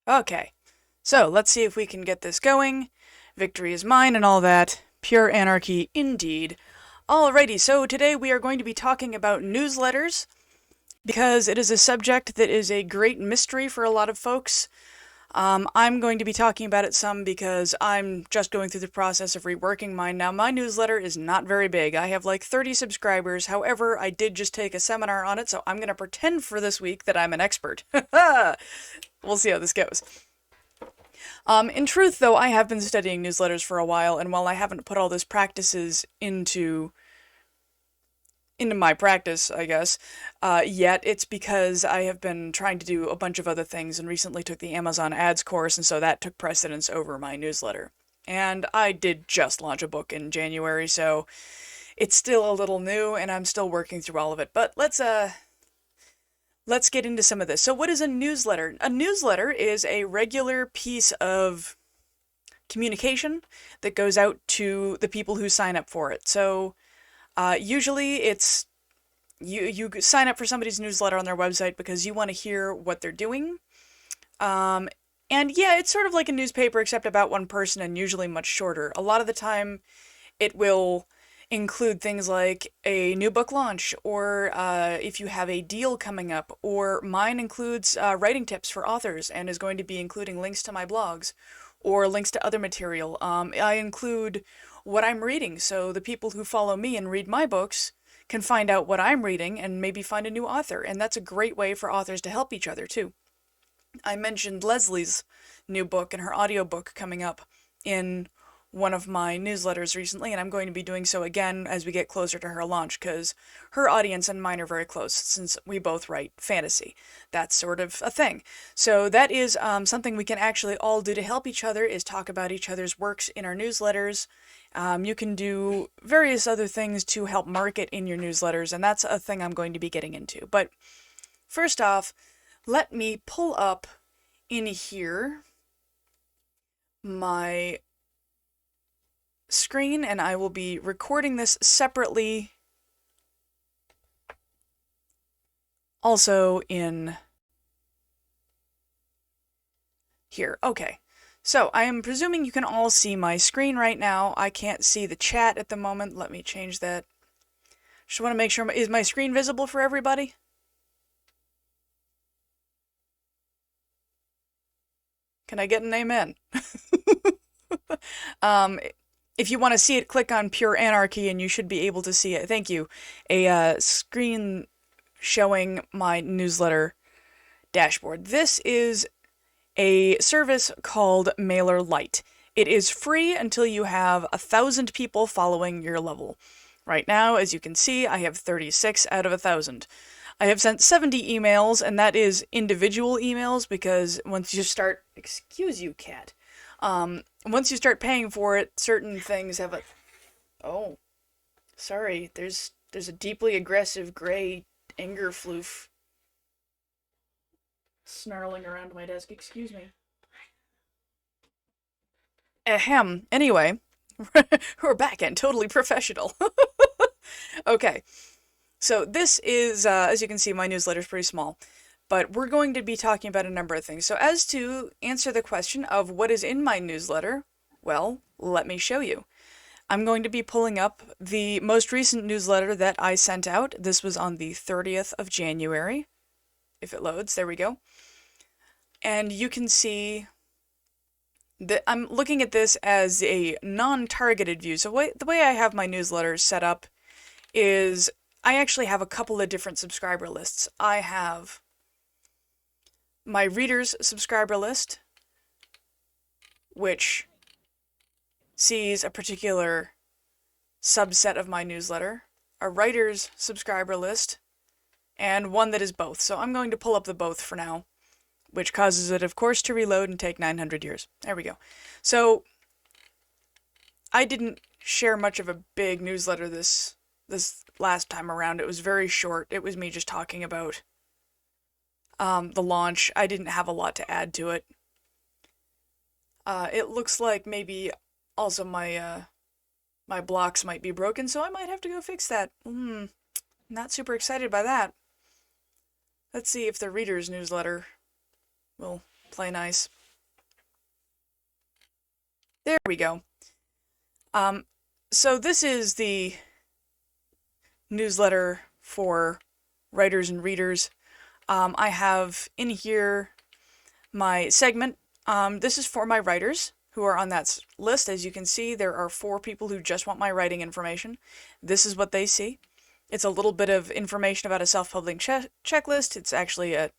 Okay, so let's see if we can get this going. Victory is mine and all that. Pure anarchy indeed. Alrighty, so today we are going to be talking about newsletters because it is a subject that is a great mystery for a lot of folks. I'm going to be talking about it some because I'm just going through the process of reworking mine. Now, my newsletter is not very big. I have like 30 subscribers. However, I did just take a seminar on it, so I'm going to pretend for this week that I'm an expert. We'll see how this goes. In truth, though, I have been studying newsletters for a while, and while I haven't put all those practices into my practice, I guess, yet it's because I have been trying to do a bunch of other things and recently took the Amazon ads course, and so that took precedence over my newsletter. And I did just launch a book in January, so it's still a little new, and I'm still working through all of it. But let's get into some of this. So what is a newsletter? A newsletter is a regular piece of communication that goes out to the people who sign up for it. So usually it's you sign up for somebody's newsletter on their website because you want to hear what they're doing. Um, and yeah, it's sort of like a newspaper except about one person and usually much shorter. A lot of the time it will include things like a new book launch or if you have a deal coming up, or mine includes writing tips for authors and is going to be including links to my blogs or links to other material. I include what I'm reading, so the people who follow me and read my books can find out what I'm reading and maybe find a new author, and that's a great way for authors to help each other too. I mentioned Leslie's new book and her audiobook coming up in one of my newsletters recently, and I'm going to be doing so again as we get closer to her launch because her audience and mine are very close since we both write fantasy. That's sort of a thing. So that is something we can actually all do to help each other, is talk about each other's works in our newsletters. You can do various other things to help market in your newsletters, and that's a thing I'm going to be getting into. But first off, let me pull up in here my screen, and I will be recording this separately also in here. Okay, so I am presuming you can all see my screen right now. I can't see the chat at the moment. Let me change that. Just want to make sure, is my screen visible for everybody? Can I get an amen? If you want to see it, click on Pure Anarchy and you should be able to see it. Thank you. A screen showing my newsletter dashboard. This is a service called MailerLite. It is free until you have 1,000 people following your level. Right now, as you can see, I have 36 out of 1,000. I have sent 70 emails, and that is individual emails because once you start, excuse you, cat. Once you start paying for it, certain things have a. Oh, sorry. There's a deeply aggressive gray anger floof snarling around my desk. Excuse me. Ahem. Anyway, we're back and totally professional. Okay, so this is, as you can see, my newsletter is pretty small, but we're going to be talking about a number of things. So as to answer the question of what is in my newsletter, well, let me show you. I'm going to be pulling up the most recent newsletter that I sent out. This was on the 30th of January. If it loads, there we go. And you can see that I'm looking at this as a non-targeted view. So the way I have my newsletter set up is I actually have a couple of different subscriber lists. I have my readers subscriber list, which sees a particular subset of my newsletter, a writer's subscriber list, and one that is both. So I'm going to pull up the both for now, which causes it, of course, to reload and take 900 years. There we go. So I didn't share much of a big newsletter this last time around. It was very short. It was me just talking about the launch. I didn't have a lot to add to it. It looks like maybe also my blocks might be broken, so I might have to go fix that. Not super excited by that. Let's see if the reader's newsletter will play nice. There we go. So this is the newsletter for writers and readers. I have in here my segment. This is for my writers who are on that list. As you can see, there are 4 people who just want my writing information. This is what they see. It's a little bit of information about a self-publishing checklist. It's actually a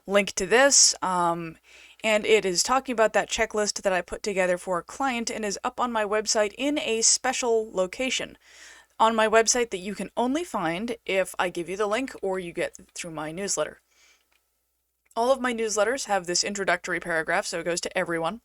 link to this, and it is talking about that checklist that I put together for a client and is up on my website in a special location on my website that you can only find if I give you the link or you get through my newsletter. All of my newsletters have this introductory paragraph, so it goes to everyone,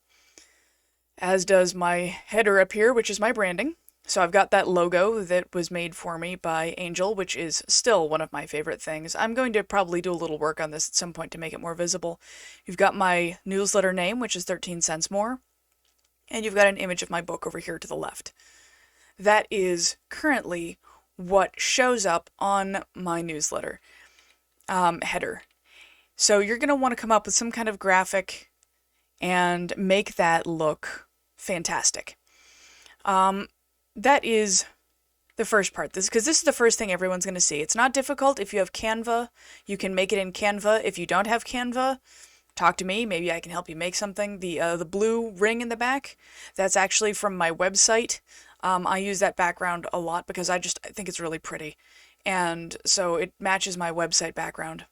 as does my header up here, which is my branding. So I've got that logo that was made for me by Angel, which is still one of my favorite things. I'm going to probably do a little work on this at some point to make it more visible. You've got my newsletter name, which is 13 cents more, and you've got an image of my book over here to the left. That is currently what shows up on my newsletter header. So you're going to want to come up with some kind of graphic and make that look fantastic. That is the first part, because this is the first thing everyone's going to see. It's not difficult. If you have Canva, you can make it in Canva. If you don't have Canva, talk to me. Maybe I can help you make something. The blue ring in the back, that's actually from my website. I use that background a lot because I think it's really pretty. And so it matches my website background.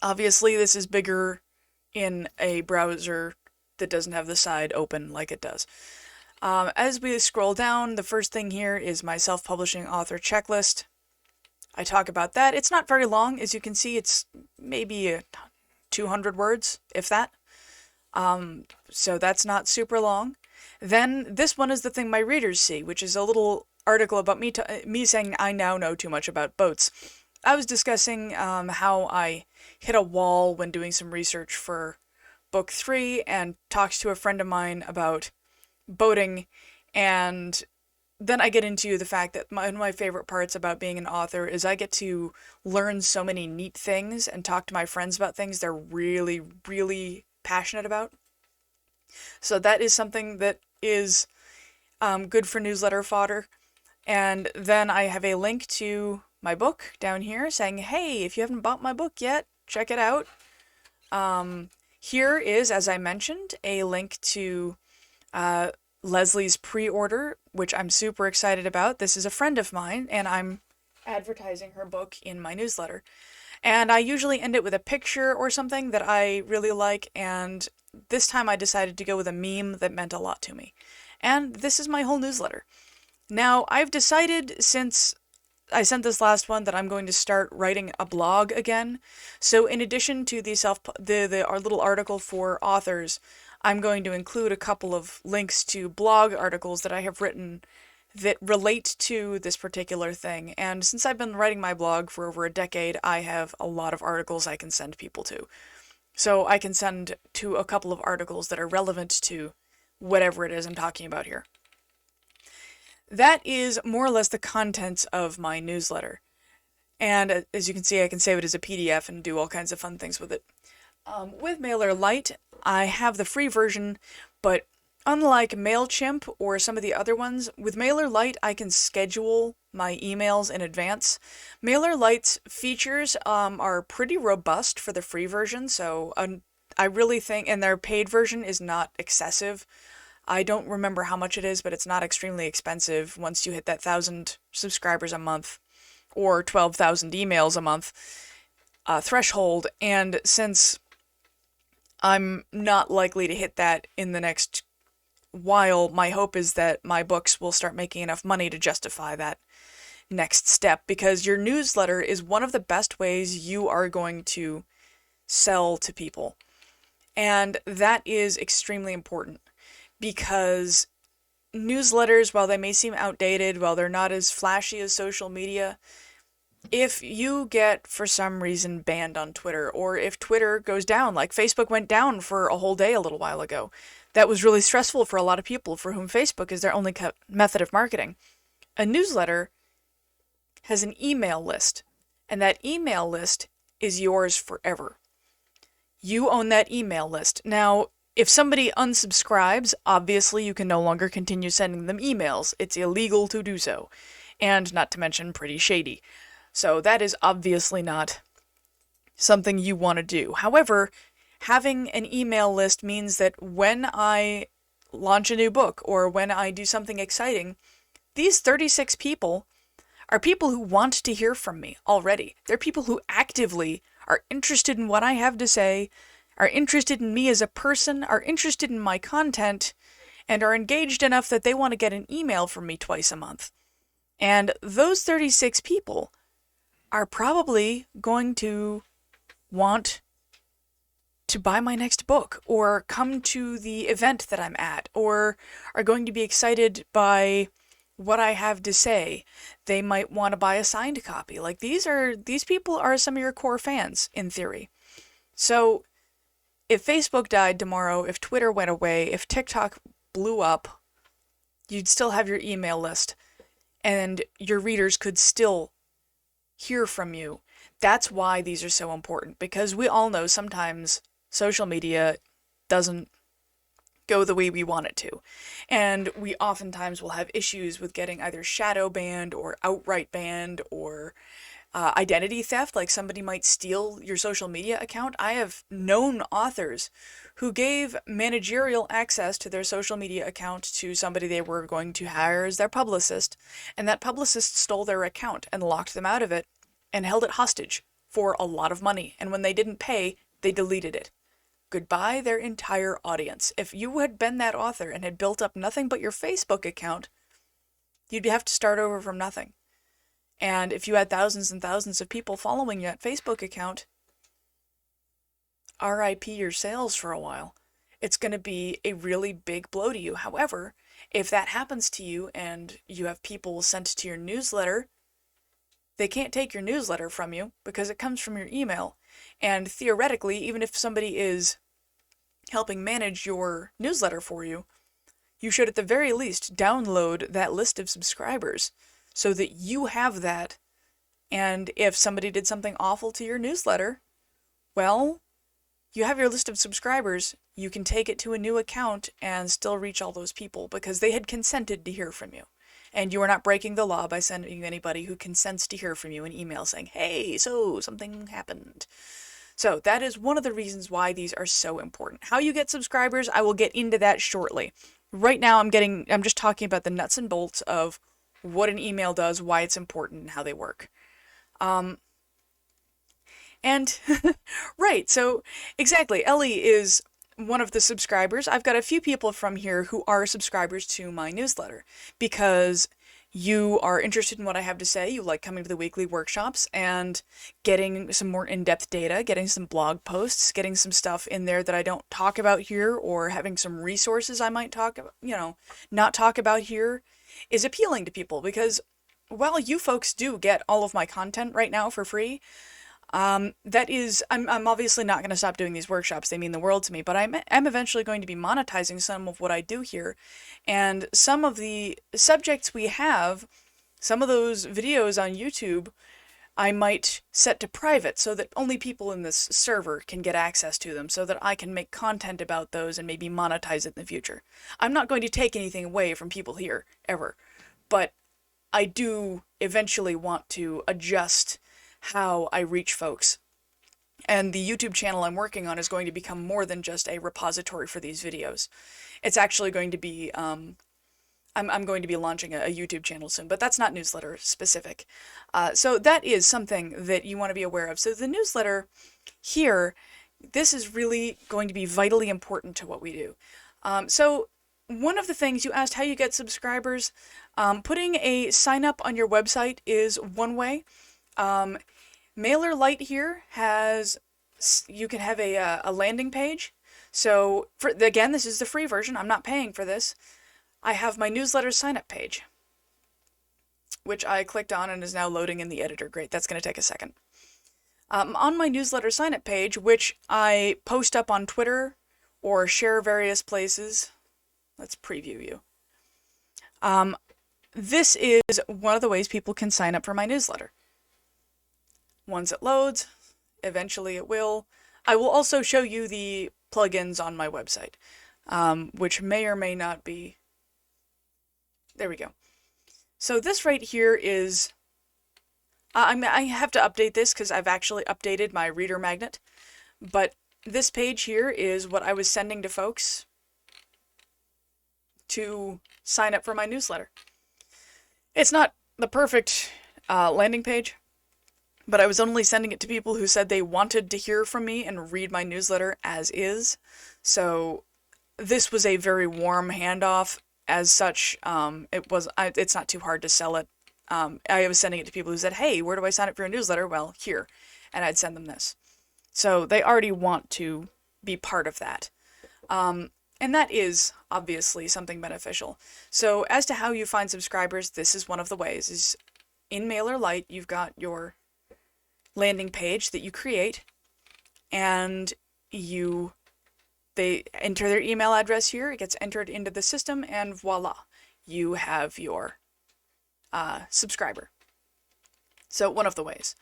Obviously, this is bigger in a browser that doesn't have the side open like it does. As we scroll down, the first thing here is my self-publishing author checklist. I talk about that. It's not very long. As you can see, it's maybe 200 words, if that. So that's not super long. Then this one is the thing my readers see, which is a little article about me saying I now know too much about boats. I was discussing how I hit a wall when doing some research for book 3 and talked to a friend of mine about boating, and then I get into the fact that one of my favorite parts about being an author is I get to learn so many neat things and talk to my friends about things they're really, really passionate about. So that is something that is good for newsletter fodder. And then I have a link to my book down here saying, hey, if you haven't bought my book yet, check it out. Here is, as I mentioned, a link to Leslie's pre-order, which I'm super excited about. This is a friend of mine, and I'm advertising her book in my newsletter. And I usually end it with a picture or something that I really like, and this time I decided to go with a meme that meant a lot to me. And this is my whole newsletter. Now, I've decided since I sent this last one that I'm going to start writing a blog again. So in addition to our little article for authors, I'm going to include a couple of links to blog articles that I have written that relate to this particular thing. And since I've been writing my blog for over a decade, I have a lot of articles I can send people to. So I can send to a couple of articles that are relevant to whatever it is I'm talking about here. That is more or less the contents of my newsletter. And as you can see, I can save it as a PDF and do all kinds of fun things with it. With MailerLite, I have the free version, but unlike MailChimp or some of the other ones, with MailerLite I can schedule my emails in advance. MailerLite's features are pretty robust for the free version, so I really think, and their paid version is not excessive. I don't remember how much it is, but it's not extremely expensive once you hit that 1,000 subscribers a month or 12,000 emails a month threshold. And since I'm not likely to hit that in the next while, my hope is that my books will start making enough money to justify that next step, because your newsletter is one of the best ways you are going to sell to people. And that is extremely important. Because newsletters, while they may seem outdated, while they're not as flashy as social media, if you get, for some reason, banned on Twitter, or if Twitter goes down, like Facebook went down for a whole day a little while ago, that was really stressful for a lot of people for whom Facebook is their only method of marketing. A newsletter has an email list, and that email list is yours forever. You own that email list. Now, if somebody unsubscribes, obviously you can no longer continue sending them emails. It's illegal to do so. And not to mention pretty shady. So that is obviously not something you want to do. However, having an email list means that when I launch a new book or when I do something exciting, these 36 people are people who want to hear from me already. They're people who actively are interested in what I have to say, are interested in me as a person, are interested in my content, and are engaged enough that they want to get an email from me twice a month. And those 36 people are probably going to want to buy my next book, or come to the event that I'm at, or are going to be excited by what I have to say. They might want to buy a signed copy. Like, these people are some of your core fans, in theory. So, if Facebook died tomorrow, if Twitter went away, if TikTok blew up, you'd still have your email list, and your readers could still hear from you. That's why these are so important, because we all know sometimes social media doesn't go the way we want it to. And we oftentimes will have issues with getting either shadow banned or outright banned, or identity theft, like somebody might steal your social media account. I have known authors who gave managerial access to their social media account to somebody they were going to hire as their publicist, and that publicist stole their account and locked them out of it and held it hostage for a lot of money. And when they didn't pay, they deleted it. Goodbye their entire audience. If you had been that author and had built up nothing but your Facebook account, you'd have to start over from nothing. And if you had thousands and thousands of people following that Facebook account, RIP your sales for a while. It's going to be a really big blow to you. However, if that happens to you and you have people sent to your newsletter, they can't take your newsletter from you because it comes from your email. And theoretically, even if somebody is helping manage your newsletter for you, you should at the very least download that list of subscribers so that you have that. And if somebody did something awful to your newsletter, well, you have your list of subscribers. You can take it to a new account and still reach all those people because they had consented to hear from you. And you are not breaking the law by sending anybody who consents to hear from you an email saying, hey, so something happened. So that is one of the reasons why these are so important. How you get subscribers, I will get into that shortly. Right now I'm just talking about the nuts and bolts of what an email does, why it's important, and how they work. Right, so exactly, Ellie is one of the subscribers. I've got a few people from here who are subscribers to my newsletter because you are interested in what I have to say, you like coming to the weekly workshops and getting some more in-depth data, getting some blog posts, getting some stuff in there that I don't talk about here, or having some resources I might not talk about here is appealing to people because while you folks do get all of my content right now for free, I'm obviously not going to stop doing these workshops. They mean the world to me, but I'm eventually going to be monetizing some of what I do here. And some of the subjects we have, some of those videos on YouTube, I might set to private so that only people in this server can get access to them so that I can make content about those and maybe monetize it in the future. I'm not going to take anything away from people here, ever. But I do eventually want to adjust how I reach folks. And the YouTube channel I'm working on is going to become more than just a repository for these videos. It's actually going to be, I'm going to be launching a YouTube channel soon, but that's not newsletter specific. So that is something that you want to be aware of. So the newsletter here, this is really going to be vitally important to what we do. So one of the things you asked how you get subscribers, putting a sign up on your website is one way. MailerLite here you can have a landing page. So again, this is the free version. I'm not paying for this. I have my newsletter sign up page, which I clicked on and is now loading in the editor. Great, that's going to take a second. On my newsletter sign up page, which I post up on Twitter or share various places. Let's preview you. This is one of the ways people can sign up for my newsletter. Once it loads, eventually it will, I will also show you the plugins on my website, which may or may not be. There we go. So this right here is. I have to update this because I've actually updated my reader magnet, but this page here is what I was sending to folks to sign up for my newsletter. It's not the perfect landing page, but I was only sending it to people who said they wanted to hear from me and read my newsletter as is. So this was a very warm handoff. As such, it's not too hard to sell it. I was sending it to people who said, hey, where do I sign up for your newsletter? Well, here. And I'd send them this. So they already want to be part of that. And that is obviously something beneficial. So as to how you find subscribers, this is one of the ways. Is in MailerLite, you've got your landing page that you create, and they enter their email address here, it gets entered into the system, and voila, you have your subscriber. So one of the ways.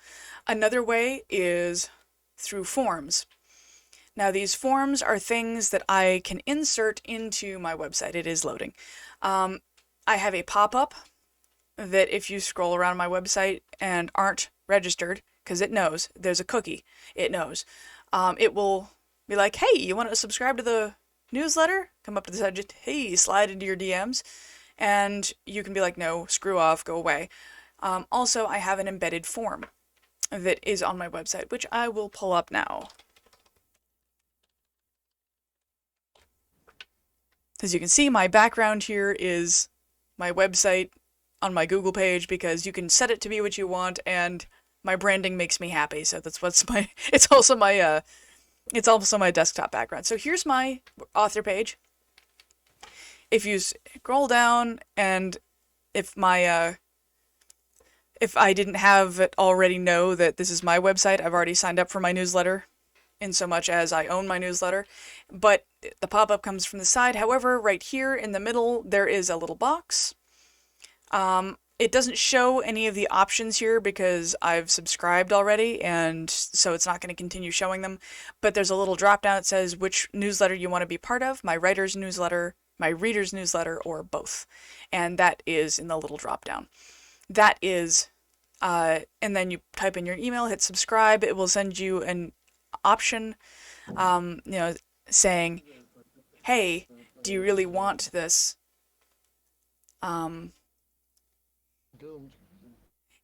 Another way is through forms. Now these forms are things that I can insert into my website. It is loading. I have a pop-up that if you scroll around my website and aren't registered, because it knows, there's a cookie, it knows, it will be like, hey, you want to subscribe to the newsletter? Come up to the side, hey, slide into your DMs, and you can be like, no, screw off, go away. Also, I have an embedded form that is on my website, which I will pull up now. As you can see, my background here is my website on my Google page, because you can set it to be what you want, and my branding makes me happy, so that's what's my, it's also my desktop background. So here's my author page. If you scroll down, and if I didn't have it already know that this is my website, I've already signed up for my newsletter, in so much as I own my newsletter, but the pop-up comes from the side. However, right here in the middle, there is a little box. It doesn't show any of the options here because I've subscribed already, and so it's not going to continue showing them, but there's a little drop down that says which newsletter you want to be part of, my writer's newsletter, my reader's newsletter, or both, and that is in the little drop down. That is, and then you type in your email, hit subscribe, it will send you an option, saying, hey, do you really want this?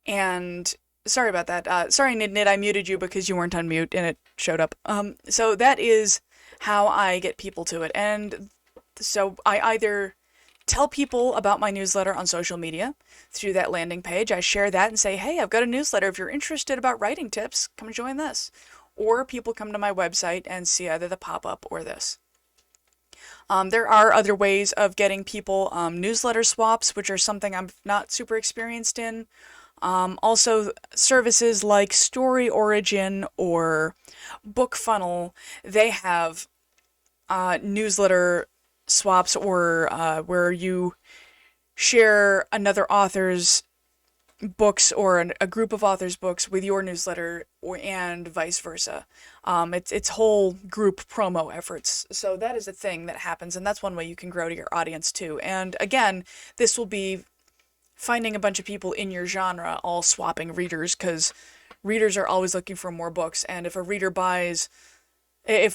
And sorry about that. Sorry, Nidnid, I muted you because you weren't on mute and it showed up. So that is how I get people to it. And so I either tell people about my newsletter on social media through that landing page. I share that and say, hey, I've got a newsletter. If you're interested about writing tips, come join this. Or people come to my website and see either the pop-up or this. There are other ways of getting people newsletter swaps, which are something I'm not super experienced in. Also, services like Story Origin or BookFunnel, they have newsletter swaps, or where you share another author's books or a group of authors' books with your newsletter, and vice versa. It's whole group promo efforts. So that is a thing that happens, and that's one way you can grow to your audience too. And again, this will be finding a bunch of people in your genre all swapping readers, because readers are always looking for more books, and if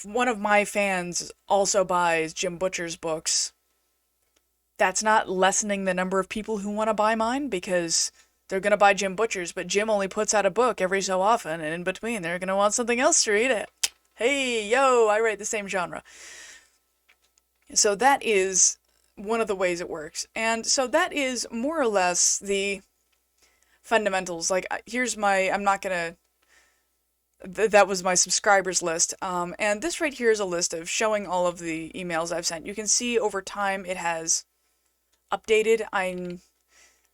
one of my fans also buys Jim Butcher's books, that's not lessening the number of people who want to buy mine, because they're going to buy Jim Butcher's, but Jim only puts out a book every so often, and in between they're going to want something else to read. Hey, yo, I write the same genre. So that is one of the ways it works. And so that is more or less the fundamentals. Like, here's my, that was my subscribers list. And this right here is a list of showing all of the emails I've sent. You can see over time it has updated. I'm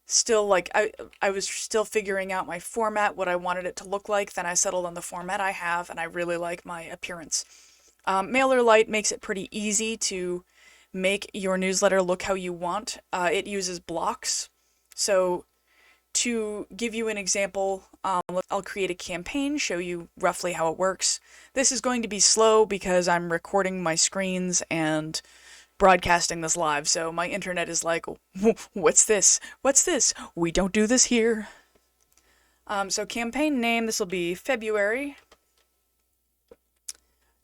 still I was still figuring out my format, what I wanted it to look like. Then I settled on the format I have, and I really like my appearance. MailerLite makes it pretty easy to make your newsletter look how you want. It uses blocks. So to give you an example, I'll create a campaign, show you roughly how it works. This is going to be slow because I'm recording my screens and broadcasting this live, so my internet is like, what's this? What's this? We don't do this here. So campaign name, this will be February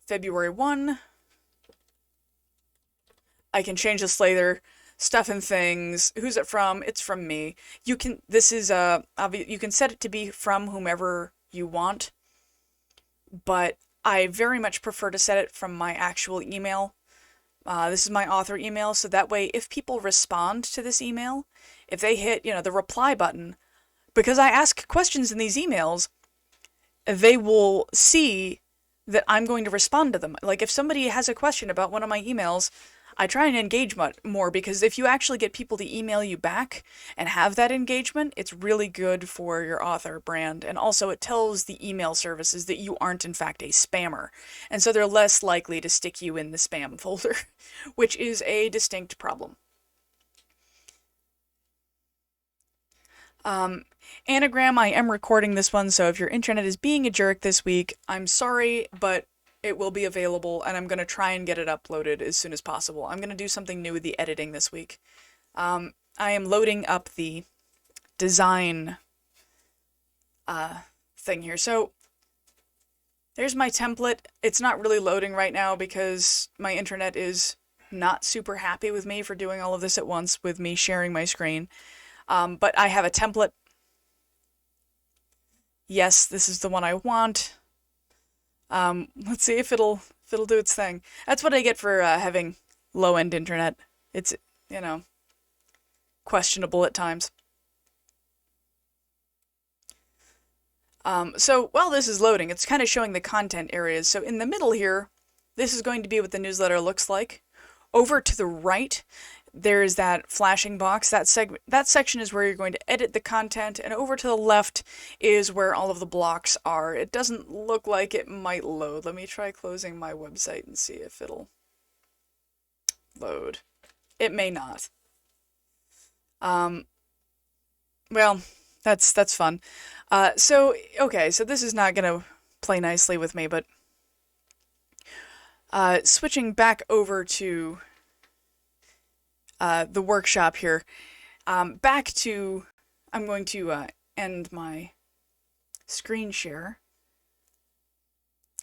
1. I can change this later. Stuff and things. Who's it from? It's from me. You can, this is, you can set it to be from whomever you want, but I very much prefer to set it from my actual email. This is my author email, so that way if people respond to this email, if they hit, the reply button, because I ask questions in these emails, they will see that I'm going to respond to them. Like if somebody has a question about one of my emails, I try and engage more, because if you actually get people to email you back and have that engagement, it's really good for your author brand. And also it tells the email services that you aren't in fact a spammer. And so they're less likely to stick you in the spam folder, which is a distinct problem. Anagram, I am recording this one, so if your internet is being a jerk this week, I'm sorry, but it will be available, and I'm going to try and get it uploaded as soon as possible. I'm going to do something new with the editing this week. I am loading up the design thing here. So there's my template. It's not really loading right now because my internet is not super happy with me for doing all of this at once with me sharing my screen. But I have a template. Yes, this is the one I want. Let's see if it'll do its thing. That's what I get for having low-end internet. It's, questionable at times. So while this is loading, it's kind of showing the content areas. So in the middle here, this is going to be what the newsletter looks like. Over to the right, there's that flashing box. That section is where you're going to edit the content, and over to the left is where all of the blocks are. It doesn't look like it might load. Let me try closing my website and see if it'll load. It may not. Well, that's fun. So this is not gonna play nicely with me, but switching back over to the workshop here. I'm going to end my screen share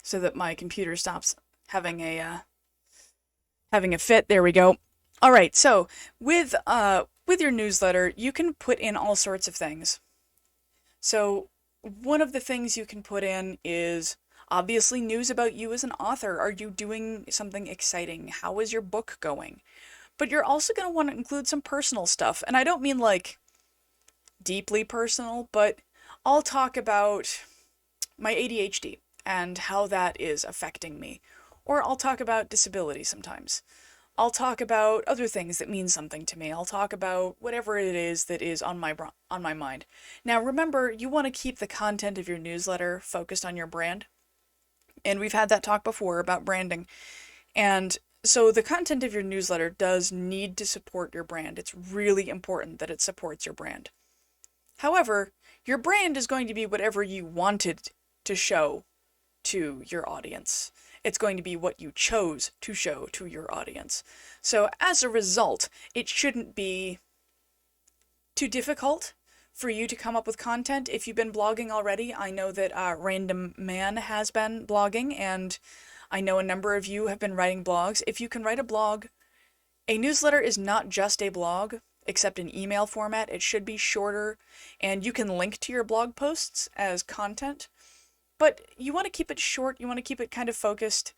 so that my computer stops having a fit. There we go. All right, so with your newsletter, you can put in all sorts of things. So one of the things you can put in is obviously news about you as an author. Are you doing something exciting? How is your book going? But you're also going to want to include some personal stuff. And I don't mean like deeply personal, but I'll talk about my ADHD and how that is affecting me. Or I'll talk about disability sometimes. I'll talk about other things that mean something to me. I'll talk about whatever it is that is on my mind. Now remember, you want to keep the content of your newsletter focused on your brand. And we've had that talk before about branding. And so the content of your newsletter does need to support your brand. It's really important that it supports your brand. However, your brand is going to be whatever you wanted to show to your audience. It's going to be what you chose to show to your audience. So as a result, it shouldn't be too difficult for you to come up with content. If you've been blogging already, I know that Random Man has been blogging, and I know a number of you have been writing blogs. If you can write a blog, a newsletter is not just a blog, except in email format. It should be shorter, and you can link to your blog posts as content. But you want to keep it short, you want to keep it kind of focused,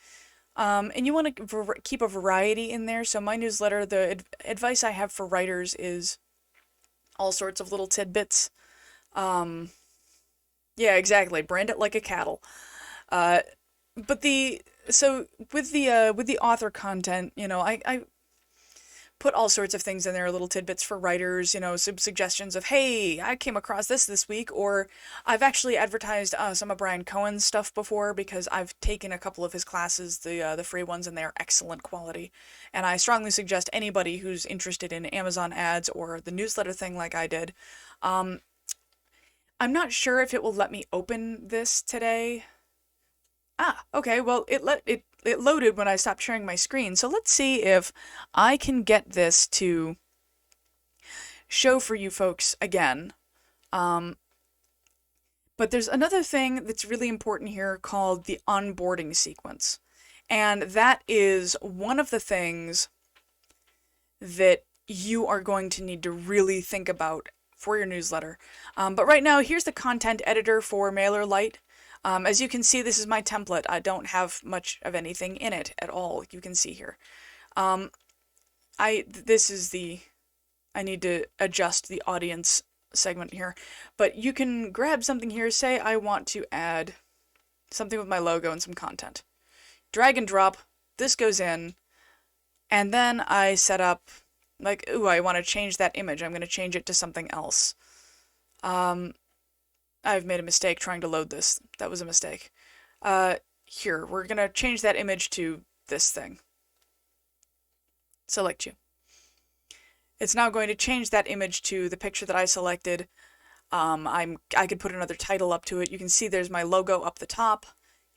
and you want to keep a variety in there. So my newsletter, the advice I have for writers is all sorts of little tidbits. Yeah, exactly. Brand it like a cattle. But with the author content, I put all sorts of things in there, little tidbits for writers, some suggestions of, hey, I came across this week, or I've actually advertised some of Brian Cohen's stuff before because I've taken a couple of his classes, the free ones, and they're excellent quality. And I strongly suggest anybody who's interested in Amazon ads or the newsletter thing like I did, I'm not sure if it will let me open this today. Ah, okay, well, it loaded when I stopped sharing my screen, so let's see if I can get this to show for you folks again. But there's another thing that's really important here called the onboarding sequence. And that is one of the things that you are going to need to really think about for your newsletter. But right now, here's the content editor for MailerLite. As you can see, this is my template. I don't have much of anything in it at all. You can see here. I need to adjust the audience segment here, but you can grab something here. Say I want to add something with my logo and some content. Drag and drop. This goes in, and then I set up, like, ooh, I want to change that image. I'm going to change it to something else. I've made a mistake trying to load this. That was a mistake. Here, we're going to change that image to this thing. Select you. It's now going to change that image to the picture that I selected. I could put another title up to it. You can see there's my logo up the top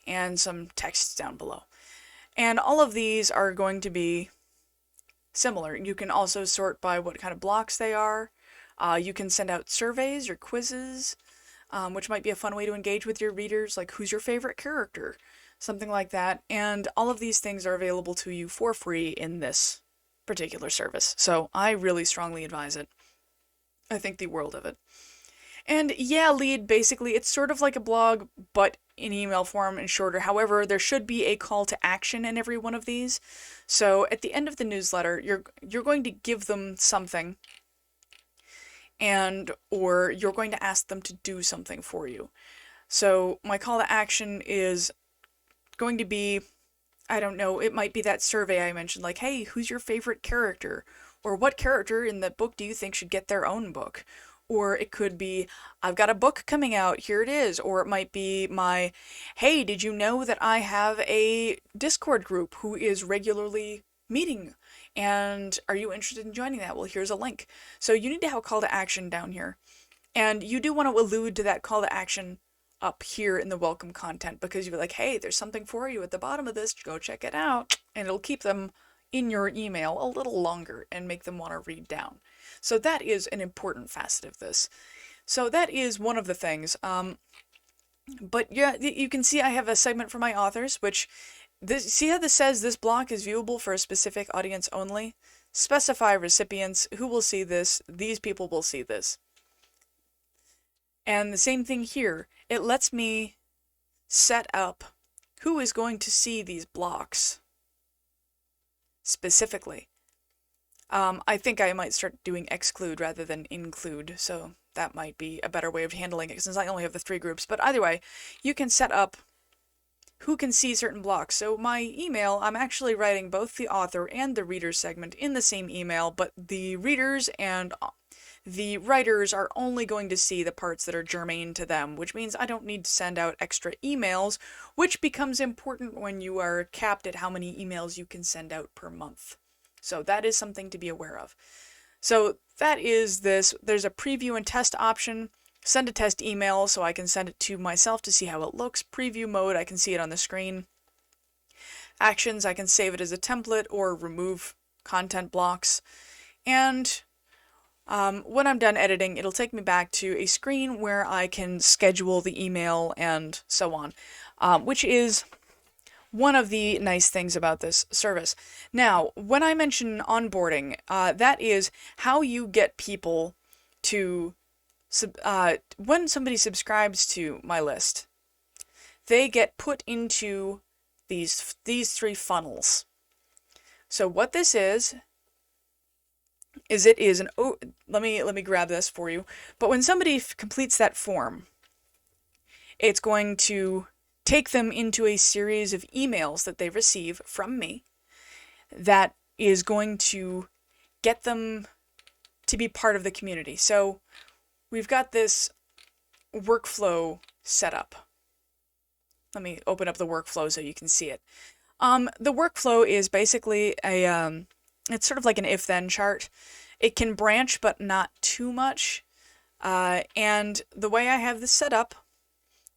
and some text down below. And all of these are going to be similar. You can also sort by what kind of blocks they are. You can send out surveys or quizzes, which might be a fun way to engage with your readers, like who's your favorite character, something like that. And all of these things are available to you for free in this particular service. So I really strongly advise it. I think the world of it. And yeah, Lead, basically, it's sort of like a blog, but in email form and shorter. However, there should be a call to action in every one of these. So at the end of the newsletter, you're going to give them something, or you're going to ask them to do something for you. So my call to action is going to be, I don't know, it might be that survey I mentioned, like, hey, who's your favorite character? Or what character in the book do you think should get their own book? Or it could be, I've got a book coming out, here it is. Or it might be my, hey, did you know that I have a Discord group who is regularly meeting? And are you interested in joining that? Well, here's a link. So you need to have a call to action down here. And you do want to allude to that call to action up here in the welcome content, because you're like, hey, there's something for you at the bottom of this, go check it out, and it'll keep them in your email a little longer and make them want to read down. So that is an important facet of this. So that is one of the things. But yeah, you can see I have a segment for my authors, which see how this says this block is viewable for a specific audience only? Specify recipients, who will see this, these people will see this. And the same thing here, it lets me set up who is going to see these blocks specifically. I think I might start doing exclude rather than include, so that might be a better way of handling it since I only have the 3 groups. But either way, you can set up who can see certain blocks. So my email, I'm actually writing both the author and the reader segment in the same email, but the readers and the writers are only going to see the parts that are germane to them, which means I don't need to send out extra emails, which becomes important when you are capped at how many emails you can send out per month. So that is something to be aware of. So that is this. There's a preview and test option. Send a test email so I can send it to myself to see how it looks. Preview mode, I can see it on the screen. Actions, I can save it as a template or remove content blocks. And when I'm done editing, it'll take me back to a screen where I can schedule the email and so on, which is one of the nice things about this service. Now, when I mention onboarding, that is how you get people to, when somebody subscribes to my list, they get put into these 3 funnels. So what this is it is an, let me grab this for you. But when somebody completes that form, it's going to take them into a series of emails that they receive from me that is going to get them to be part of the community. So we've got this workflow set up. Let me open up the workflow so you can see it. The workflow is basically it's sort of like an if-then chart. It can branch, but not too much. And the way I have this set up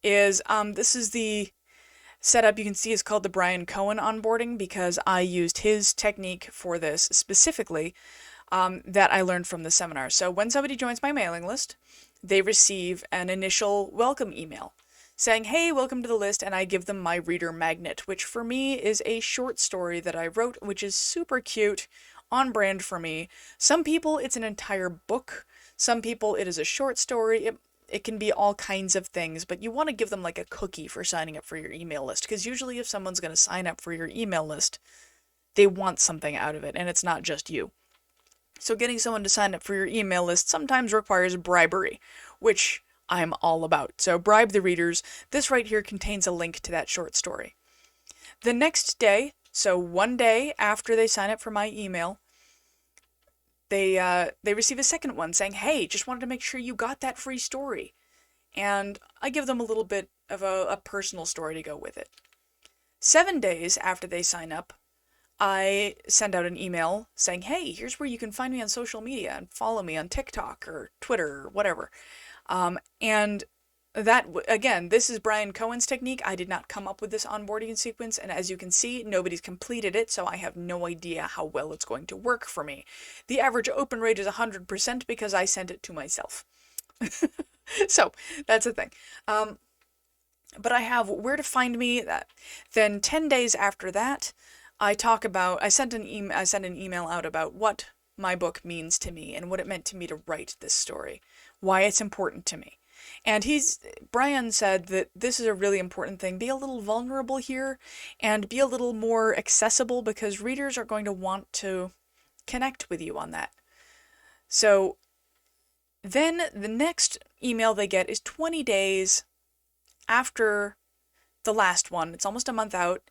is this is the setup you can see is called the Bryan Cohen onboarding because I used his technique for this specifically that I learned from the seminar. So when somebody joins my mailing list, they receive an initial welcome email saying, hey, welcome to the list, and I give them my reader magnet, which for me is a short story that I wrote, which is super cute, on brand for me. Some people, it's an entire book. Some people, it is a short story. It can be all kinds of things, but you want to give them like a cookie for signing up for your email list, because usually if someone's going to sign up for your email list, they want something out of it, and it's not just you. So getting someone to sign up for your email list sometimes requires bribery, which I'm all about. So bribe the readers. This right here contains a link to that short story. The next day, so one day after they sign up for my email, they receive a second one saying, hey, just wanted to make sure you got that free story. And I give them a little bit of a personal story to go with it. 7 days after they sign up, I send out an email saying, hey, here's where you can find me on social media and follow me on TikTok or Twitter or whatever. And that, again, this is Bryan Cohen's technique. I did not come up with this onboarding sequence, and as you can see, nobody's completed it, so I have no idea how well it's going to work for me. The average open rate is 100% because I sent it to myself. So, that's the thing. But I have where to find me. Then 10 days after that, I sent an email out about what my book means to me and what it meant to me to write this story, why it's important to me. And Bryan said that this is a really important thing. Be a little vulnerable here and be a little more accessible because readers are going to want to connect with you on that. So then the next email they get is 20 days after the last one. It's almost a month out.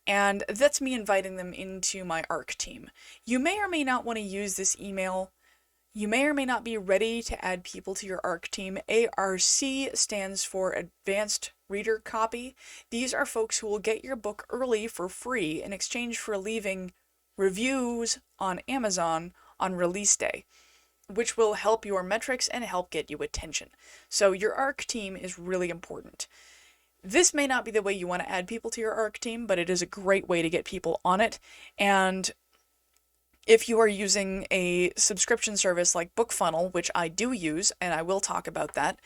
And that's me inviting them into my ARC team. You may or may not want to use this email. You may or may not be ready to add people to your ARC team. ARC stands for Advanced Reader Copy. These are folks who will get your book early for free in exchange for leaving reviews on Amazon on release day, which will help your metrics and help get you attention. So your ARC team is really important. This may not be the way you want to add people to your ARC team, but it is a great way to get people on it. And if you are using a subscription service like BookFunnel, which I do use, and I will talk about that,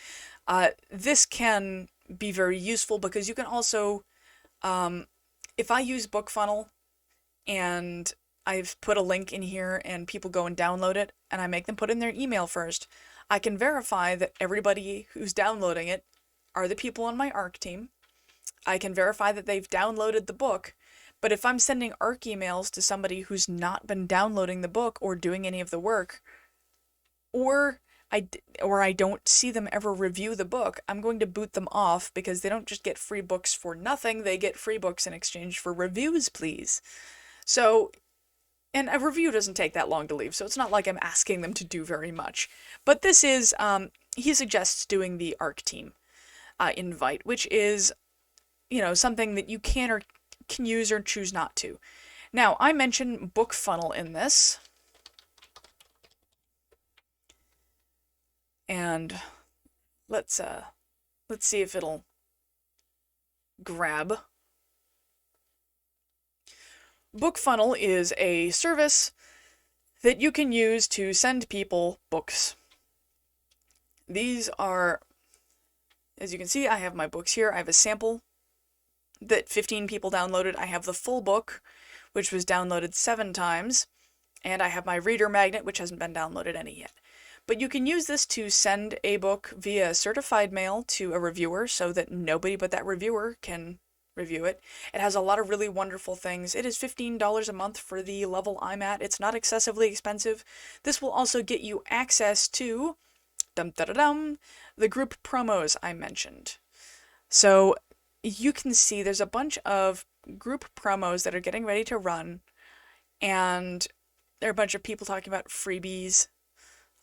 this can be very useful because you can also, if I use BookFunnel and I've put a link in here and people go and download it, and I make them put in their email first, I can verify that everybody who's downloading it are the people on my ARC team. I can verify that they've downloaded the book, but if I'm sending ARC emails to somebody who's not been downloading the book or doing any of the work, or I don't see them ever review the book, I'm going to boot them off because they don't just get free books for nothing, they get free books in exchange for reviews, please. So, and a review doesn't take that long to leave, so it's not like I'm asking them to do very much. But this is, he suggests doing the ARC team invite, which is, something that you can use or choose not to. Now, I mentioned BookFunnel in this. And let's see if it'll grab. BookFunnel is a service that you can use to send people books. These are, as you can see, I have my books here. I have a sample that 15 people downloaded. I have the full book, which was downloaded 7 times. And I have my reader magnet, which hasn't been downloaded any yet. But you can use this to send a book via certified mail to a reviewer so that nobody but that reviewer can review it. It has a lot of really wonderful things. It is $15 a month for the level I'm at. It's not excessively expensive. This will also get you access to the group promos I mentioned. So you can see there's a bunch of group promos that are getting ready to run, and there are a bunch of people talking about freebies.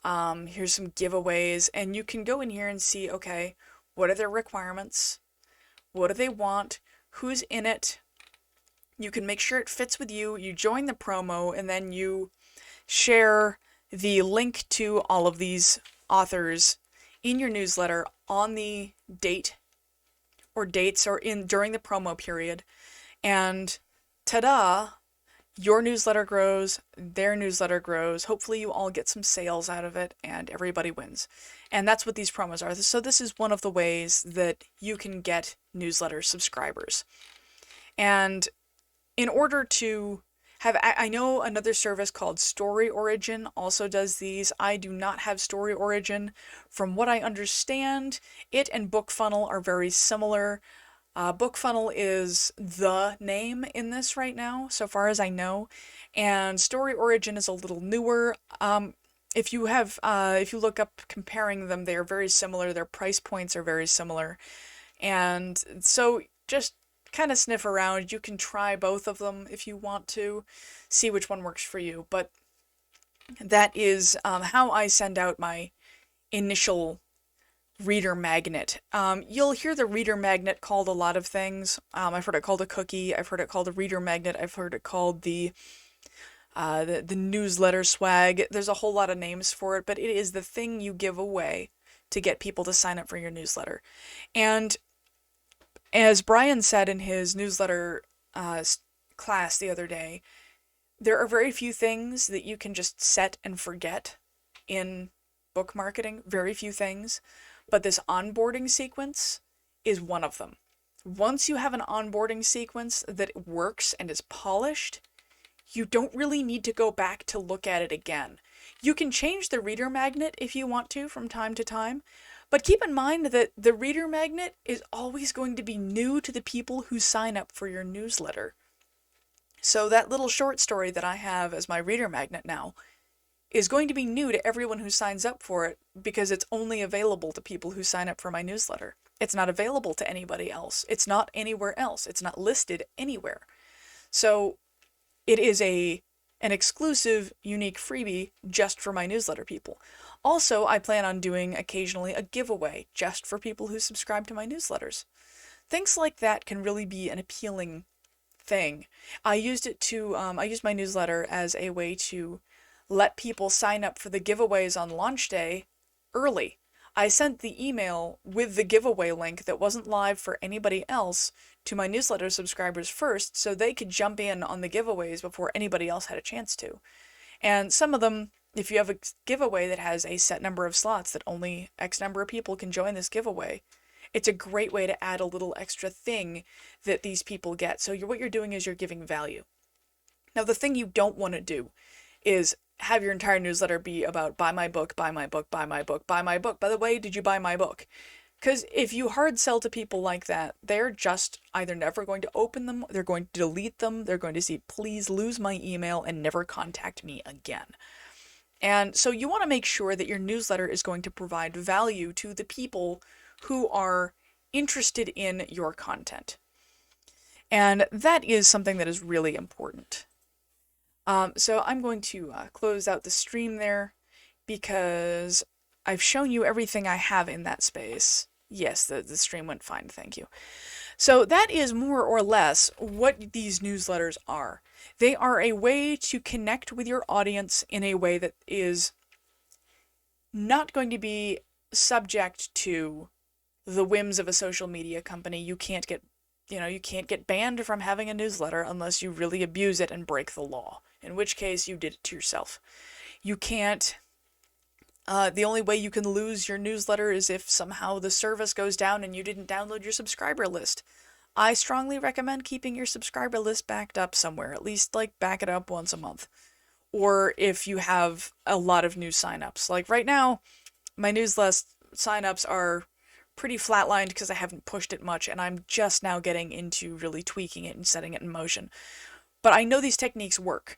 Here's some giveaways, and you can go in here and see, okay, what are their requirements? What do they want? Who's in it? You can make sure it fits with you. You join the promo, and then you share the link to all of these authors in your newsletter on the date or dates or in during the promo period, and ta-da, your newsletter grows, their newsletter grows. Hopefully you all get some sales out of it and everybody wins. And that's what these promos are. So this is one of the ways that you can get newsletter subscribers. And in order to have, I know another service called Story Origin also does these. I do not have Story Origin. From what I understand, it and BookFunnel are very similar. BookFunnel is the name in this right now, so far as I know, and Story Origin is a little newer. If you look up comparing them, they are very similar. Their price points are very similar, and so just kind of sniff around. You can try both of them if you want to, see which one works for you. But that is how I send out my initial reader magnet. You'll hear the reader magnet called a lot of things. I've heard it called a cookie. I've heard it called a reader magnet. I've heard it called the newsletter swag. There's a whole lot of names for it, but it is the thing you give away to get people to sign up for your newsletter. And as Brian said in his newsletter class the other day, there are very few things that you can just set and forget in book marketing. Very few things. But this onboarding sequence is one of them. Once you have an onboarding sequence that works and is polished, you don't really need to go back to look at it again. You can change the reader magnet if you want to from time to time, but keep in mind that the reader magnet is always going to be new to the people who sign up for your newsletter. So that little short story that I have as my reader magnet now is going to be new to everyone who signs up for it because it's only available to people who sign up for my newsletter. It's not available to anybody else. It's not anywhere else. It's not listed anywhere. So it is an exclusive, unique freebie just for my newsletter people. Also, I plan on doing occasionally a giveaway just for people who subscribe to my newsletters. Things like that can really be an appealing thing. I used my newsletter as a way to let people sign up for the giveaways on launch day early. I sent the email with the giveaway link that wasn't live for anybody else to my newsletter subscribers first, so they could jump in on the giveaways before anybody else had a chance to. And some of them, if you have a giveaway that has a set number of slots that only X number of people can join this giveaway, it's a great way to add a little extra thing that these people get. So what you're doing is you're giving value. Now, the thing you don't want to do is have your entire newsletter be about buy my book, buy my book, buy my book, buy my book. By the way, did you buy my book? Because if you hard sell to people like that, they're just either never going to open them, they're going to delete them, they're going to see, please lose my email and never contact me again. And so you want to make sure that your newsletter is going to provide value to the people who are interested in your content. And that is something that is really important. So I'm going to close out the stream there because I've shown you everything I have in that space. Yes, the stream went fine, thank you. So that is more or less what these newsletters are. They are a way to connect with your audience in a way that is not going to be subject to the whims of a social media company. You can't get banned from having a newsletter unless you really abuse it and break the law, in which case you did it to yourself. You can't, the only way you can lose your newsletter is if somehow the service goes down and you didn't download your subscriber list. I strongly recommend keeping your subscriber list backed up somewhere, at least back it up once a month. Or if you have a lot of new signups. Like right now, my newsletter signups are pretty flatlined because I haven't pushed it much and I'm just now getting into really tweaking it and setting it in motion. But I know these techniques work.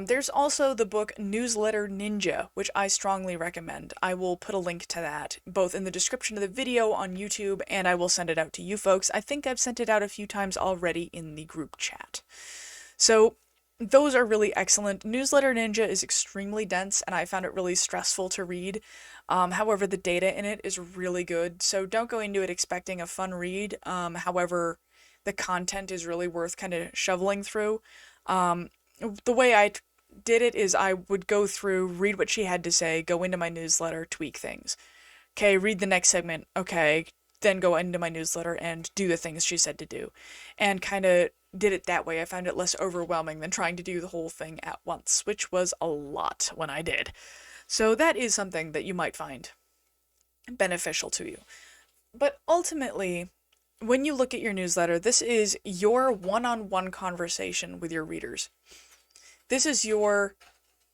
There's also the book Newsletter Ninja, which I strongly recommend. I will put a link to that, both in the description of the video on YouTube, and I will send it out to you folks. I think I've sent it out a few times already in the group chat. So those are really excellent. Newsletter Ninja is extremely dense, and I found it really stressful to read. However, the data in it is really good, so don't go into it expecting a fun read. However, the content is really worth kind of shoveling through. The way I did it is I would go through, read what she had to say, go into my newsletter, tweak things. Okay, read the next segment. Okay, then go into my newsletter and do the things she said to do. And kind of did it that way. I found it less overwhelming than trying to do the whole thing at once, which was a lot when I did. So that is something that you might find beneficial to you. But ultimately, when you look at your newsletter, this is your one-on-one conversation with your readers. This is your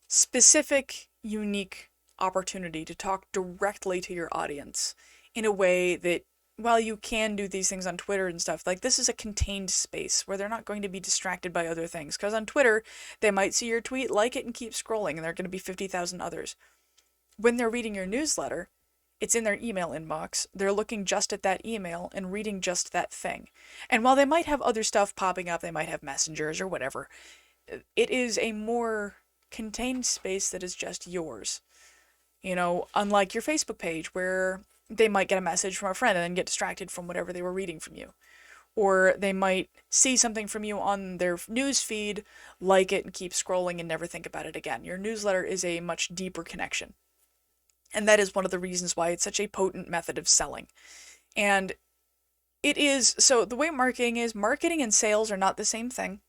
specific, unique opportunity to talk directly to your audience in a way that, while you can do these things on Twitter and stuff, like, this is a contained space where they're not going to be distracted by other things. Because on Twitter, they might see your tweet, like it, and keep scrolling, and there are going to be 50,000 others. When they're reading your newsletter, it's in their email inbox. They're looking just at that email and reading just that thing. And while they might have other stuff popping up, they might have messengers or whatever, it is a more contained space that is just yours. You know, unlike your Facebook page where they might get a message from a friend and then get distracted from whatever they were reading from you. Or they might see something from you on their news feed, like it, and keep scrolling and never think about it again. Your newsletter is a much deeper connection. And that is one of the reasons why it's such a potent method of selling. And it is, so the way marketing and sales are not the same thing.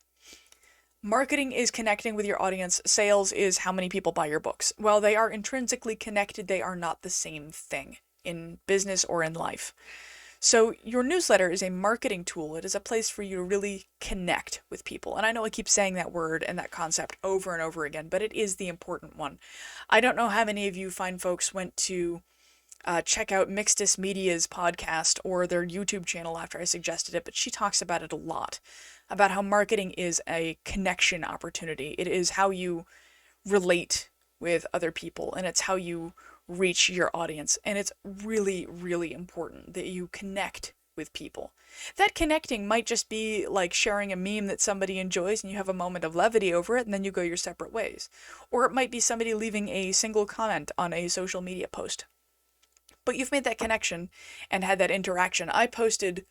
Marketing is connecting with your audience. Sales is how many people buy your books. While they are intrinsically connected, they are not the same thing in business or in life. So your newsletter is a marketing tool. It is a place for you to really connect with people. And I know I keep saying that word and that concept over and over again, but it is the important one. I don't know how many of you fine folks went to check out Mixtus Media's podcast or their YouTube channel after I suggested it, but she talks about it a lot, about how marketing is a connection opportunity. It is how you relate with other people, and it's how you reach your audience. And it's really, really important that you connect with people. That connecting might just be like sharing a meme that somebody enjoys and you have a moment of levity over it and then you go your separate ways. Or it might be somebody leaving a single comment on a social media post. But you've made that connection and had that interaction. I posted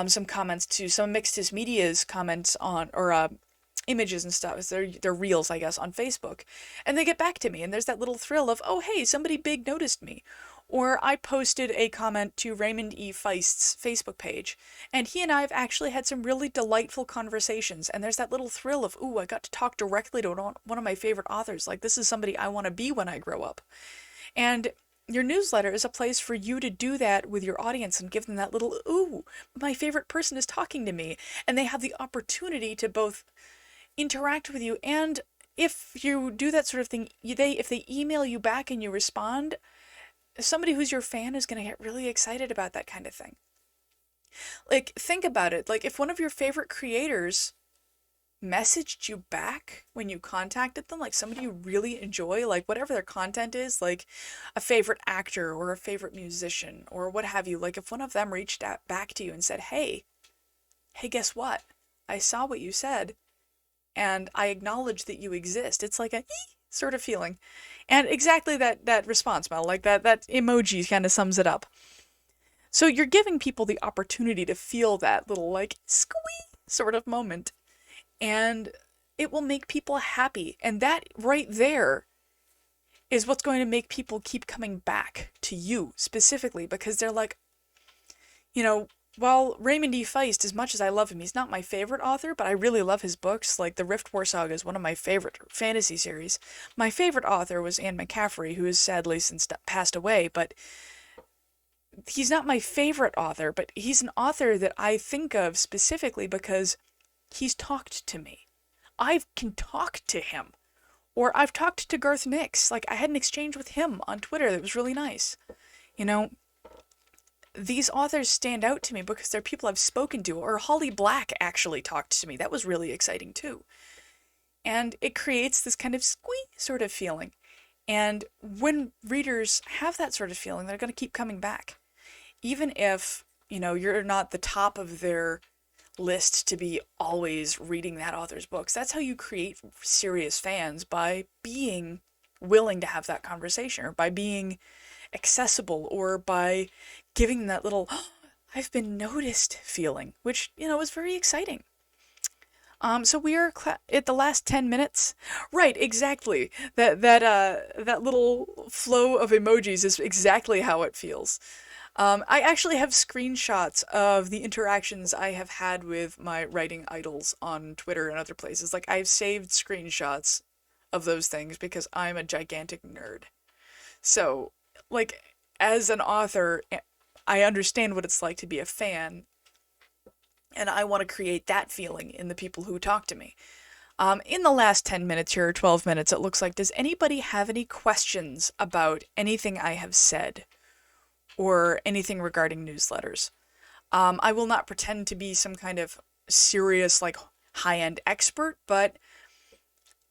some comments to some Mixtus Media's comments on, or images and stuff. They're reels, I guess, on Facebook. And they get back to me, and there's that little thrill of, oh, hey, somebody big noticed me. Or I posted a comment to Raymond E. Feist's Facebook page, and he and I have actually had some really delightful conversations, and there's that little thrill of, ooh, I got to talk directly to one of my favorite authors. Like, this is somebody I want to be when I grow up. And your newsletter is a place for you to do that with your audience and give them that little, ooh, my favorite person is talking to me. And they have the opportunity to both interact with you, and if you do that sort of thing, if they email you back and you respond, somebody who's your fan is going to get really excited about that kind of thing. Like, think about it. Like, if one of your favorite creators messaged you back when you contacted them, like somebody you really enjoy, like whatever their content is, like a favorite actor or a favorite musician or what have you, like if one of them reached out back to you and said, hey, guess what? I saw what you said and I acknowledge that you exist. It's like a sort of feeling. And exactly that response, Mel, like that emoji kind of sums it up. So you're giving people the opportunity to feel that little like squee sort of moment. And it will make people happy. And that right there is what's going to make people keep coming back to you specifically, because they're like, you know, while Raymond E. Feist, as much as I love him, he's not my favorite author, but I really love his books. Like the Riftwar Saga is one of my favorite fantasy series. My favorite author was Anne McCaffrey, who has sadly since passed away, but he's not my favorite author, but he's an author that I think of specifically because he's talked to me. I can talk to him. Or I've talked to Garth Nix. Like, I had an exchange with him on Twitter that was really nice. You know, these authors stand out to me because they're people I've spoken to. Or Holly Black actually talked to me. That was really exciting, too. And it creates this kind of squee sort of feeling. And when readers have that sort of feeling, they're going to keep coming back. Even if, you know, you're not the top of their list to be always reading that author's books. That's how you create serious fans, by being willing to have that conversation, or by being accessible, or by giving them that little, oh, I've been noticed feeling, which, you know, is very exciting. So we are at the last 10 minutes. Right, exactly. That little flow of emojis is exactly how it feels. I actually have screenshots of the interactions I have had with my writing idols on Twitter and other places. Like, I've saved screenshots of those things because I'm a gigantic nerd. So, like, as an author, I understand what it's like to be a fan, and I want to create that feeling in the people who talk to me. In the last 10 minutes here, or 12 minutes, it looks like, does anybody have any questions about anything I have said or anything regarding newsletters? I will not pretend to be some kind of serious, like, high-end expert, but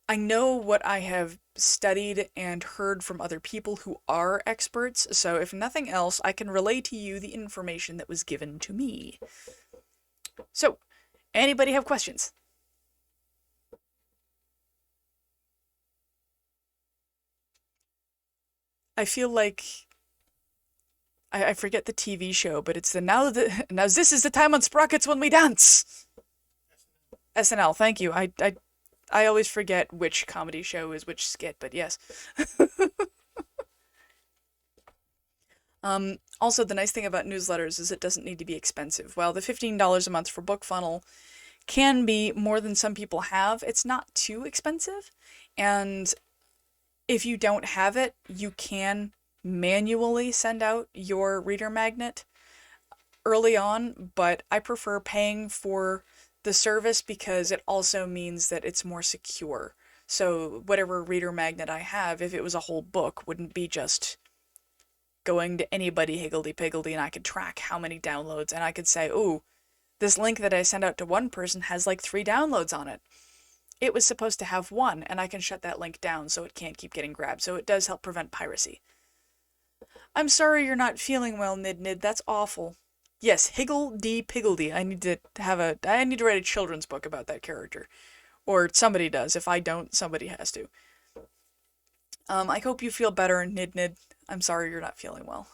I know what I have studied and heard from other people who are experts, so if nothing else, I can relay to you the information that was given to me. So, anybody have questions? I feel like I forget the TV show, but it's the now this is the time on Sprockets when we dance. SNL, thank you. I always forget which comedy show is which skit, but yes. Also, the nice thing about newsletters is it doesn't need to be expensive. While the $15 a month for BookFunnel can be more than some people have, it's not too expensive. And if you don't have it, you can manually send out your reader magnet early on, but I prefer paying for the service because it also means that it's more secure. So whatever reader magnet I have, if it was a whole book, wouldn't be just going to anybody higgledy-piggledy, and I could track how many downloads, and I could say, ooh, this link that I sent out to one person has like 3 downloads on it. It was supposed to have 1, and I can shut that link down so it can't keep getting grabbed, so it does help prevent piracy. I'm sorry you're not feeling well, Nid. That's awful. Yes, Higgledy-Piggledy. I need to write a children's book about that character. Or somebody does. If I don't, somebody has to. I hope you feel better, Nid. I'm sorry you're not feeling well.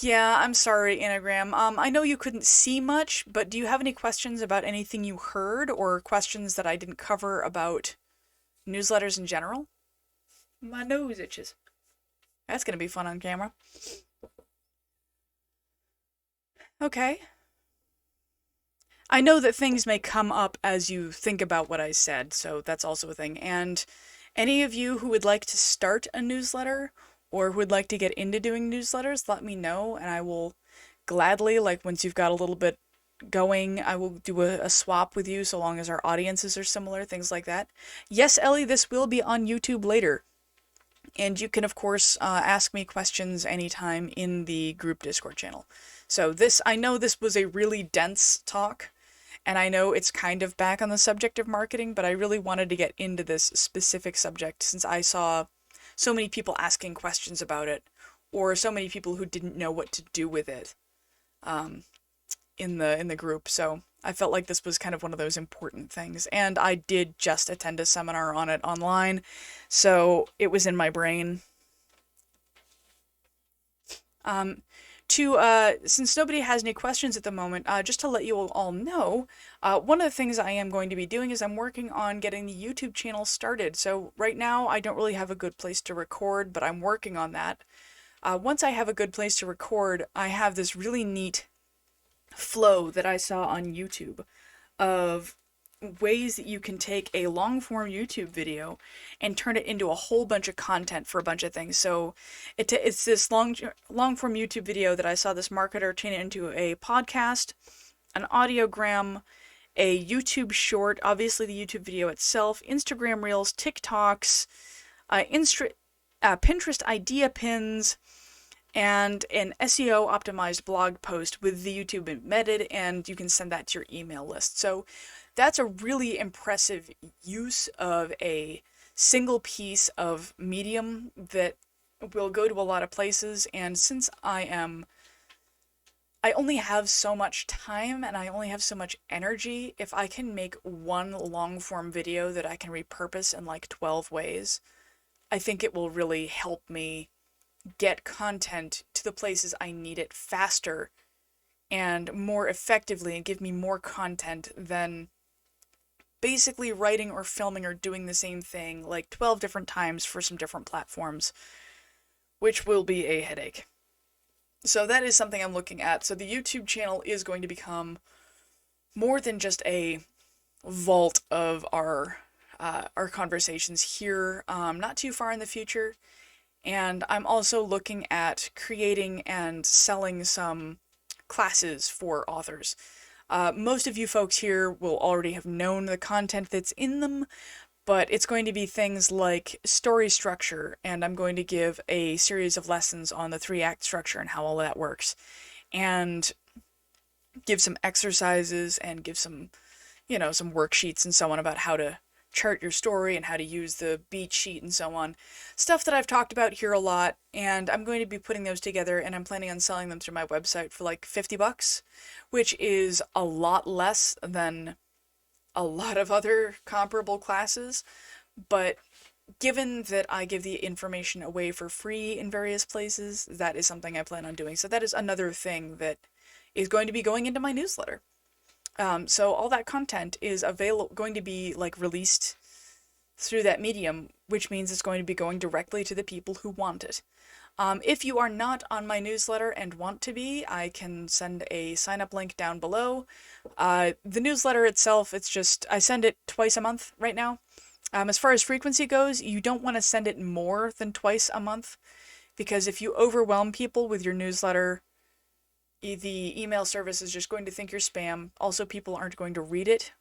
Yeah, I'm sorry, Anagram. I know you couldn't see much, but do you have any questions about anything you heard, or questions that I didn't cover about newsletters in general? My nose itches. That's gonna be fun on camera. Okay. I know that things may come up as you think about what I said, so that's also a thing. And any of you who would like to start a newsletter or who would like to get into doing newsletters, let me know and I will gladly, like once you've got a little bit going, I will do a swap with you so long as our audiences are similar, things like that. Yes, Ellie, this will be on YouTube later. And you can, of course, ask me questions anytime in the group Discord channel. So I know this was a really dense talk, and I know it's kind of back on the subject of marketing, but I really wanted to get into this specific subject since I saw so many people asking questions about it, or so many people who didn't know what to do with it in the group. So I felt like this was kind of one of those important things. And I did just attend a seminar on it online, so it was in my brain. Since nobody has any questions at the moment, just to let you all know, one of the things I am going to be doing is I'm working on getting the YouTube channel started. So right now I don't really have a good place to record, but I'm working on that. Once I have a good place to record, I have this really neat flow that I saw on YouTube of ways that you can take a long form YouTube video and turn it into a whole bunch of content for a bunch of things. So it's this long form YouTube video that I saw this marketer turn it into a podcast, an audiogram, a YouTube short, obviously the YouTube video itself, Instagram Reels, TikToks, Pinterest idea pins, and an SEO optimized blog post with the YouTube embedded, and you can send that to your email list. So that's a really impressive use of a single piece of medium that will go to a lot of places. And since I only have so much time and I only have so much energy, if I can make one long form video that I can repurpose in like 12 ways, I think it will really help me get content to the places I need it faster and more effectively and give me more content than basically writing or filming or doing the same thing like 12 different times for some different platforms, which will be a headache. So that is something I'm looking at. So the YouTube channel is going to become more than just a vault of our conversations here, not too far in the future. And I'm also looking at creating and selling some classes for authors. Most of you folks here will already have known the content that's in them, but it's going to be things like story structure, and I'm going to give a series of lessons on the 3-act structure and how all that works, and give some exercises and give some, some worksheets and so on about how to chart your story and how to use the beat sheet and so on. Stuff that I've talked about here a lot, and I'm going to be putting those together, and I'm planning on selling them through my website for like $50, which is a lot less than a lot of other comparable classes, but given that I give the information away for free in various places, that is something I plan on doing. So that is another thing that is going to be going into my newsletter. So all that content is going to be like released through that medium, which means it's going to be going directly to the people who want it. If you are not on my newsletter and want to be, I can send a sign-up link down below. The newsletter itself, I send it twice a month right now. As far as frequency goes, you don't want to send it more than twice a month, because if you overwhelm people with your newsletter, the email service is just going to think you're spam. Also, people aren't going to read it.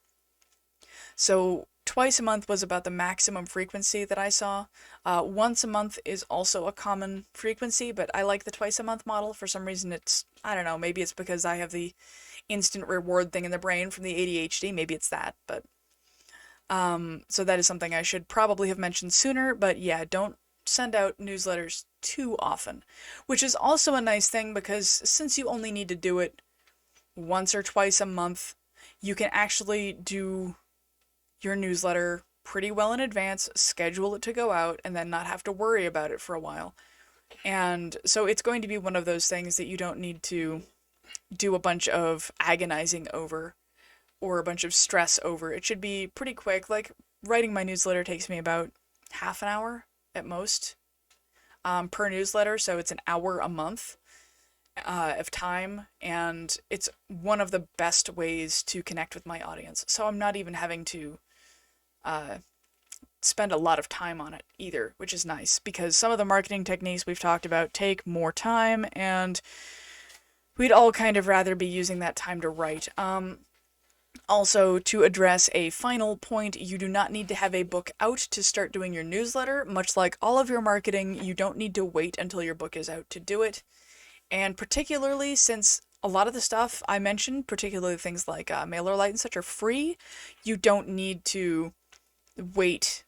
So twice a month was about the maximum frequency that I saw. Once a month is also a common frequency, but I like the twice a month model. For some reason I don't know, maybe it's because I have the instant reward thing in the brain from the ADHD, maybe it's that, but so that is something I should probably have mentioned sooner, but yeah, don't send out newsletters too often, which is also a nice thing because since you only need to do it once or twice a month, you can actually do your newsletter pretty well in advance, schedule it to go out, and then not have to worry about it for a while. And so it's going to be one of those things that you don't need to do a bunch of agonizing over or a bunch of stress over. It should be pretty quick. Like, writing my newsletter takes me about half an hour at most per newsletter, so it's an hour a month of time, and it's one of the best ways to connect with my audience. So I'm not even having to spend a lot of time on it either, which is nice, because some of the marketing techniques we've talked about take more time, and we'd all kind of rather be using that time to write. Also, to address a final point, you do not need to have a book out to start doing your newsletter. Much like all of your marketing, you don't need to wait until your book is out to do it. And particularly since a lot of the stuff I mentioned, particularly things like MailerLite and such, are free, you don't need to wait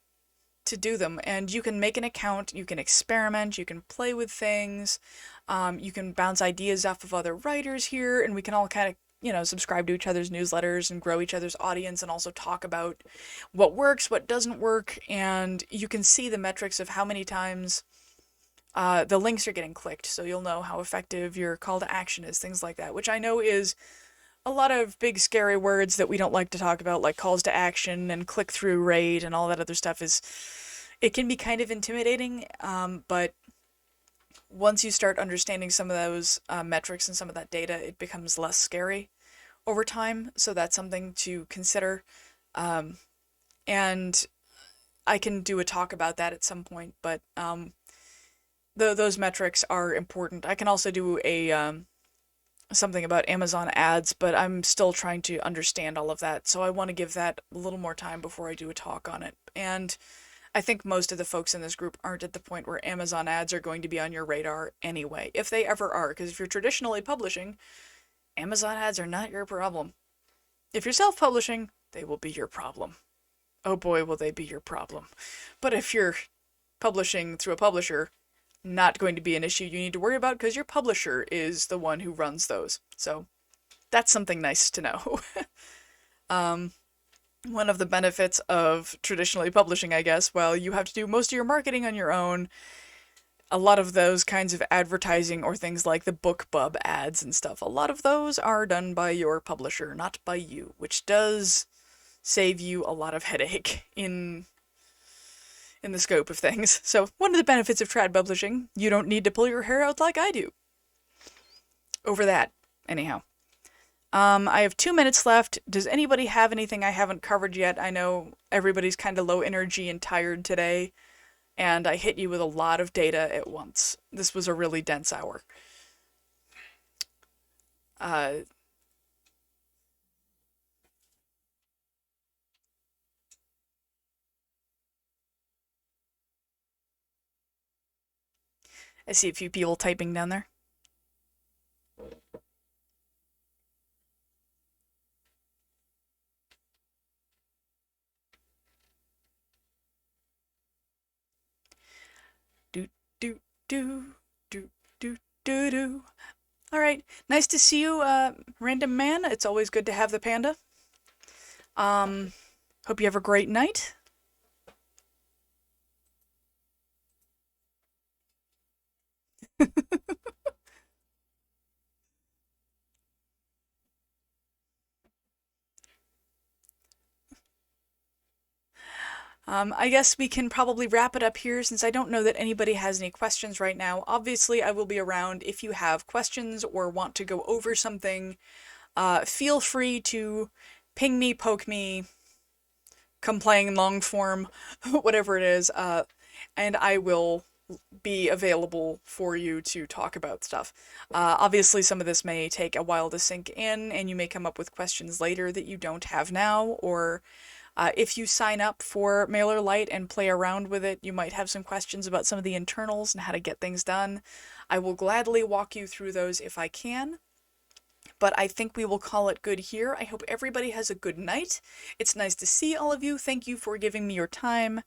to do them. And you can make an account, you can experiment, you can play with things, you can bounce ideas off of other writers here, and we can all kind of subscribe to each other's newsletters and grow each other's audience, and also talk about what works, what doesn't work, and you can see the metrics of how many times the links are getting clicked, so you'll know how effective your call to action is, things like that, which I know is a lot of big scary words that we don't like to talk about, like calls to action and click-through rate and all that other stuff. It can be kind of intimidating, but once you start understanding some of those metrics and some of that data, it becomes less scary over time. So that's something to consider. And I can do a talk about that at some point, but those metrics are important. I can also do a something about Amazon ads, but I'm still trying to understand all of that. So I want to give that a little more time before I do a talk on it. And I think most of the folks in this group aren't at the point where Amazon ads are going to be on your radar anyway, if they ever are, because if you're traditionally publishing, Amazon ads are not your problem. If you're self-publishing, they will be your problem. Oh boy, will they be your problem. But if you're publishing through a publisher, not going to be an issue you need to worry about, because your publisher is the one who runs those. So that's something nice to know. One of the benefits of traditionally publishing, I guess, while you have to do most of your marketing on your own, a lot of those kinds of advertising or things like the BookBub ads and stuff, a lot of those are done by your publisher, not by you, which does save you a lot of headache in the scope of things. So one of the benefits of trad publishing, you don't need to pull your hair out like I do over that. Anyhow. I have 2 minutes left. Does anybody have anything I haven't covered yet? I know everybody's kind of low energy and tired today, and I hit you with a lot of data at once. This was a really dense hour. I see a few people typing down there. Do, do, do, do, do, do, do. All right. Nice to see you, Random Man. It's always good to have the panda. Hope you have a great night. I guess we can probably wrap it up here since I don't know that anybody has any questions right now. Obviously, I will be around if you have questions or want to go over something. Feel free to ping me, poke me, complain long form, whatever it is, and I will be available for you to talk about stuff. Obviously, some of this may take a while to sink in, and you may come up with questions later that you don't have now, or if you sign up for MailerLite and play around with it, you might have some questions about some of the internals and how to get things done. I will gladly walk you through those if I can. But I think we will call it good here. I hope everybody has a good night. It's nice to see all of you. Thank you for giving me your time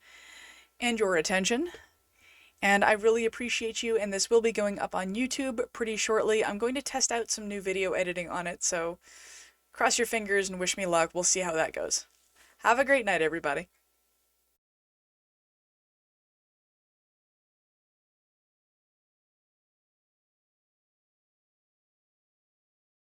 and your attention. And I really appreciate you, and this will be going up on YouTube pretty shortly. I'm going to test out some new video editing on it, so cross your fingers and wish me luck. We'll see how that goes. Have a great night, everybody.